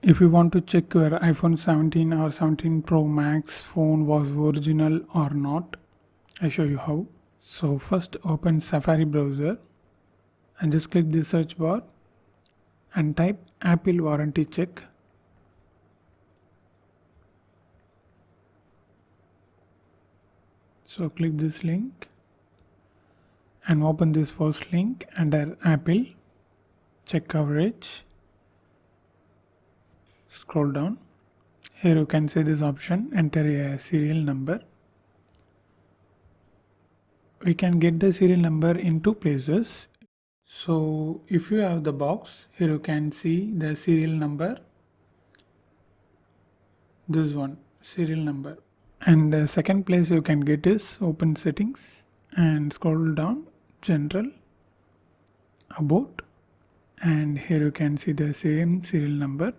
If you want to check your iPhone 17 or 17 Pro Max phone was original or not, I show you how. So first open Safari browser and just click the search bar and type Apple warranty check. So click this link and open this first link under Apple check coverage. Scroll down. Here you can see this option, enter a serial number. We can get the serial number in two places. So if you have the box, here you can see the serial number, this one, serial number. And the second place you can get is open settings and scroll down, general, about, and here you can see the same serial number.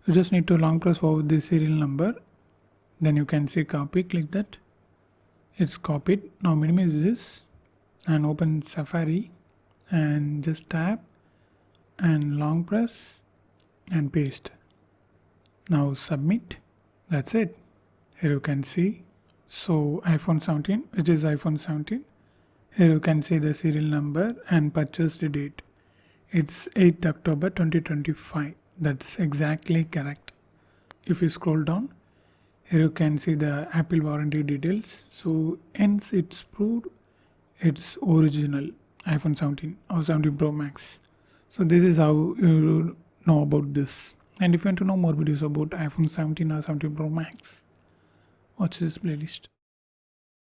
You just need to long press over this serial number, then you can see copy, click that. It's copied. Now minimize this and open Safari and just tap and long press and paste. Now submit. That's it. Here you can see. So iPhone 17, which is iPhone 17. Here you can see the serial number and purchased date. It's 8th October 2025. That's exactly correct. If you scroll down, here you can see the Apple warranty details. So hence it's proved it's original iPhone 17 or 17 Pro Max. So this is how you know about this. And if you want to know more videos about iPhone 17 or 17 Pro Max, watch this playlist.